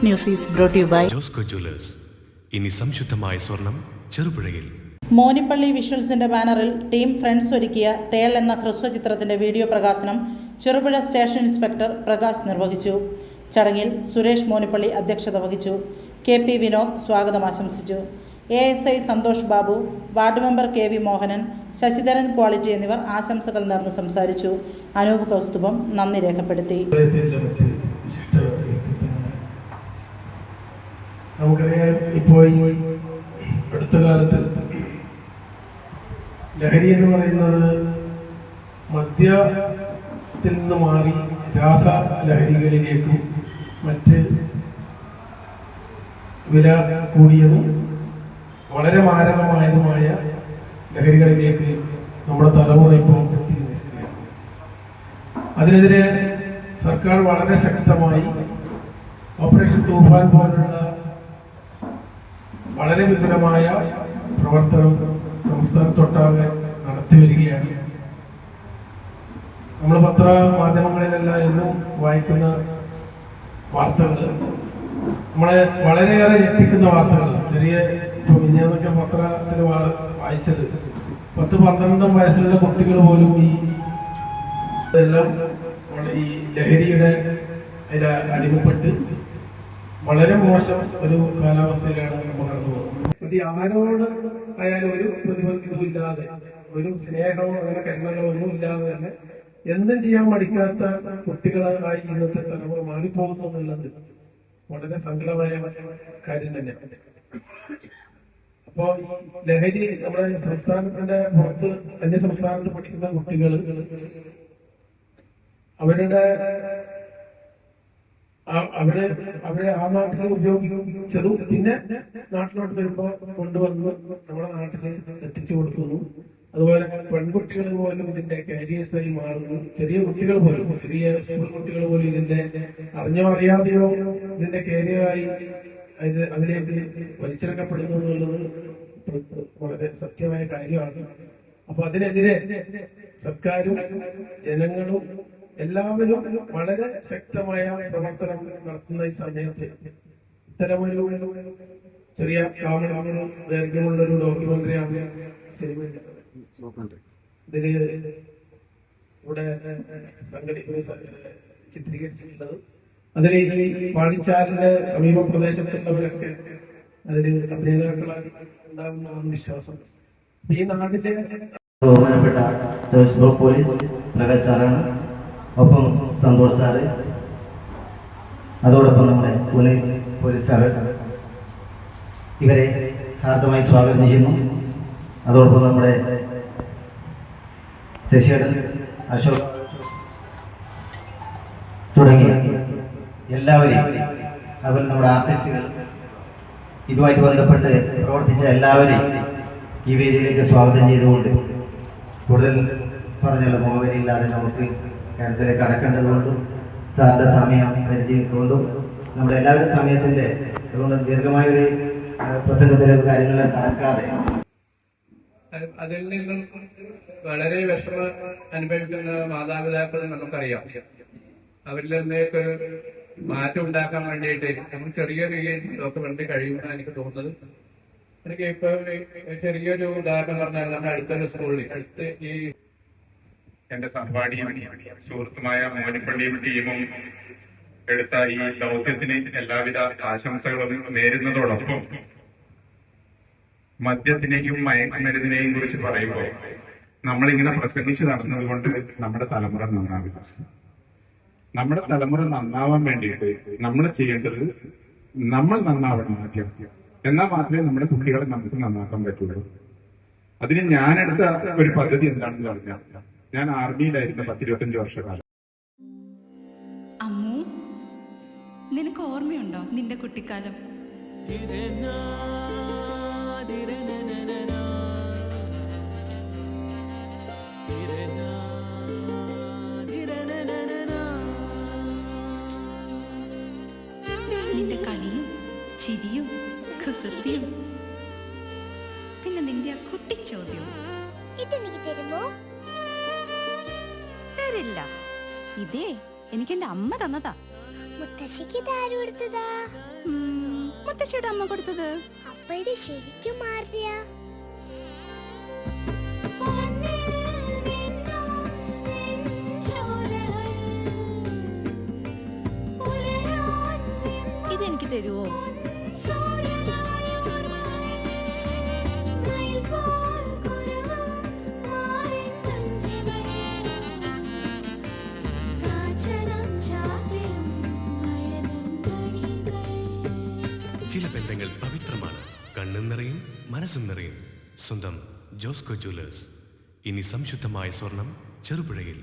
This news is brought you by Josco jewellers. ഇനി സംശുദ്ധമായ സ്വർണം ചെറുപുഴയിൽ. മോനിപ്പള്ളി വിഷ്വൽസിന്റെ ബാനറിൽ ടീം ഫ്രണ്ട്സ് ഒരുക്കിയ തേൾ എന്ന ഹ്രസ്വചിത്രത്തിന്റെ വീഡിയോ പ്രകാശനം ചെറുപുഴ സ്റ്റേഷൻ ഇൻസ്പെക്ടർ പ്രകാശ് നിർവഹിച്ചു. ചടങ്ങിൽ സുരേഷ് മോനിപ്പള്ളി അധ്യക്ഷത വഹിച്ചു. KP വിനോദ് സ്വാഗതം ആശംസിച്ചു. ASI Santhosh Babu, ward member KV Mohanan, Sasidharan quality എന്നിവർ ആശംസകൾ നേർന്ന് സംസാരിച്ചു. അനൂപ് കൗസ്തുഭം നന്ദി രേഖപ്പെടുത്തി. നമുക്കറിയാം, ഇപ്പോൾ ഈ അടുത്ത കാലത്ത് ലഹരി എന്ന് പറയുന്നത് മദ്യത്തിൽ നിന്ന് മാറി രാസ ലഹരികളിലേക്കും മറ്റ് വില കൂടിയതും വളരെ മാരകമായതുമായ ലഹരികളിലേക്ക് നമ്മുടെ തലമുറ ഇപ്പോൾ എത്തി നിൽക്കുകയാണ്. അതിനെതിരെ സർക്കാർ വളരെ ശക്തമായി ഓപ്പറേഷൻ തൂഫാൻ പോലുള്ള വളരെ വിപുലമായ പ്രവർത്തനം സംസ്ഥാനത്തൊട്ടാകെ നടത്തി വരികയാണ്. നമ്മൾ പത്രമാധ്യമങ്ങളിലെല്ലാം എന്നും വായിക്കുന്ന വാർത്തകൾ നമ്മളെ വളരെയേറെ ഞെട്ടിക്കുന്ന വാർത്തകൾ. ചെറിയ മിനിഞ്ഞാന്നൊക്കെ പത്രത്തിൽ വായിച്ചത് 10-12 വയസ്സുള്ള കുട്ടികൾ പോലും ഇതെല്ലാം ഈ ലഹരിയുടെ അടിമപ്പെട്ട് വളരെ മോശം ഒരു കാലാവസ്ഥയിലാണ് നമ്മൾ കടന്നു പോകുന്നത്. ആരോട് ആയാലും ഒരു പ്രതിബദ്ധതയും ഇല്ലാതെ, ഒരു സ്നേഹമോ അങ്ങനെ കരുണകളോ ഒന്നും ഇല്ലാതെ തന്നെ എന്തും ചെയ്യാൻ മടിക്കാത്ത കുട്ടികളായി ഇന്നത്തെ തലമുറ മാറിപ്പോകുന്നു എന്നുള്ളത് വളരെ സങ്കടമായ കാര്യം തന്നെയാണ്. അപ്പോ ഈ ലഹരി നമ്മുടെ സംസ്ഥാനത്തിന്റെ പുറത്ത് അന്യ സംസ്ഥാനത്ത് പഠിക്കുന്ന കുട്ടികൾ അവരെ ആ നാട്ടിൽ ഉപയോഗിച്ചതും പിന്നെ നാട്ടിലോട്ട് വരുമ്പോ കൊണ്ടുവന്ന് നമ്മുടെ നാട്ടിൽ എത്തിച്ചു കൊടുക്കുന്നു. അതുപോലെ പെൺകുട്ടികൾ പോലും ഇതിന്റെ കാരിയേഴ്സായി മാറുന്നു. ചെറിയ കുട്ടികൾ പോലും, ചെറിയ സ്കൂൾ കുട്ടികൾ പോലും ഇതിന്റെ അറിഞ്ഞോ അറിയാതെയോ ഇതിന്റെ കാരിയറായി അതിലേക്ക് വലിച്ചെടുക്കപ്പെടുന്നു എന്നുള്ളത് വളരെ സത്യമായ കാര്യമാണ്. അപ്പൊ അതിനെതിരെ സർക്കാരും ജനങ്ങളും എല്ലാവരും വളരെ ശക്തമായ പ്രവർത്തനം നടത്തുന്ന ഈ സമയത്ത് ഇത്തരമൊരു ചെറിയ കാമണങ്ങളും ദൈർഘ്യമുള്ള ഒരു ഡോക്യുമെന്ററിയാണ് സിനിമ ഇതില് ഇവിടെ ചിത്രീകരിച്ചിട്ടുള്ളത്. അതിൽ ഈ പാടിച്ചാലിന്റെ സമീപ പ്രദേശത്തുള്ളവരൊക്കെ അതില് അഭിനേതാക്കളായി ഉണ്ടാകുന്നതാണ് വിശ്വാസം. ഈ നാടിന്റെ ബഹുമാനപ്പെട്ട സബ് പോലീസ് പ്രകാശ് സാറാണ്, ഒപ്പം സന്തോഷ് സാറ്, അതോടൊപ്പം നമ്മുടെ പോലീസ് സാറ്, ഇവരെ ഹാർദമായി സ്വാഗതം ചെയ്യുന്നു. അതോടൊപ്പം നമ്മുടെ ശശിയേട്ടൻ, അശോക് തുടങ്ങിയ എല്ലാവരെയും, അതുപോലെ നമ്മുടെ ആർട്ടിസ്റ്റുകൾ, ഇതുമായിട്ട് ബന്ധപ്പെട്ട് പ്രവർത്തിച്ച എല്ലാവരെയും ഈ വേദിയിലേക്ക് സ്വാഗതം ചെയ്തുകൊണ്ട് കൂടുതൽ പറഞ്ഞല്ലോ, മുഖവരിയില്ലാതെ നമുക്ക് കാര്യത്തിലേക്ക് കടക്കേണ്ടതുകൊണ്ടും സാറിൻ്റെ സമയം പരിചയിക്കൊണ്ടും നമ്മുടെ എല്ലാവരും സമയത്തിൻ്റെ അതുകൊണ്ട് ദീർഘമായൊരു പ്രസംഗത്തിലെ കാര്യങ്ങളെ കടക്കാതെ അതിൽ നിന്നും വളരെ വിഷമം അനുഭവിക്കുന്ന മാതാപിതാക്കൾ നമുക്കറിയാം. അവരിൽ നിന്നേക്ക് മാറ്റം ഉണ്ടാക്കാൻ വേണ്ടിയിട്ട് നമുക്ക് ചെറിയൊരു ഡോക്യുമെന്റ് കഴിയുമെന്ന് എനിക്ക് തോന്നുന്നത്. എനിക്ക് ഇപ്പൊ ചെറിയൊരു ഉദാഹരണം പറഞ്ഞാൽ നമ്മുടെ അടുത്തൊരു സ്കൂളിൽ അടുത്ത് ഈ എന്റെ സഹപാഠിയും സുഹൃത്തുമായ മോനിപ്പള്ളിയും ടീമും എടുത്ത ഈ ദൗത്യത്തിന് എല്ലാവിധ ആശംസകളും നേരുന്നതോടൊപ്പം മദ്യത്തിനെയും മയക്കുമരുന്നിനെയും കുറിച്ച് പറയുമ്പോൾ നമ്മളിങ്ങനെ പ്രസംഗിച്ച് നടന്നത് കൊണ്ട് നമ്മുടെ തലമുറ നന്നാവില്ല. നമ്മുടെ തലമുറ നന്നാവാൻ വേണ്ടിയിട്ട് നമ്മൾ ചെയ്യേണ്ടത് നമ്മൾ നന്നാവണം ആദ്യം. എന്നാൽ മാത്രമേ നമ്മുടെ കുട്ടികളെ നമുക്ക് നന്നാക്കാൻ പറ്റുള്ളൂ. അതിന് ഞാനെടുത്ത ഒരു പദ്ധതി എന്താണെന്ന് പറഞ്ഞാൽ, ഞാൻ ആർമിയിലായിരുന്നു 10-25 വർഷക്കാലം. അമ്മു, നിനക്ക് ഓർമ്മയുണ്ടോ നിന്റെ കുട്ടിക്കാലം? നിന്റെ കളിയും ചിരിയും കുസൃതിയും, പിന്നെ നിന്റെ ആ കുട്ടിച്ചോദ്യവും. ഇതെനിക്ക് തരുമോ? തരില്ല. ഇതേ എനിക്ക് എന്റെ അമ്മ തന്നതാ. മുത്തശ്ശിക്ക് ഇതാര് കൊടുത്തതാ? മുത്തശ്ശിയുടെ അമ്മ കൊടുത്തത്. അപ്പൊ ഇത് ശരിക്കും മാറിയ ഇതെനിക്ക് തരുവോ? ചില ബന്ധങ്ങൾ പവിത്രമാണ്. കണ്ണും നിറയും മനസ്സും നിറയും. സ്വന്തം ജോസ്കോ ജ്വല്ലേഴ്സ്. ഇനി സംശുദ്ധമായ സ്വർണം ചെറുപുഴയിൽ.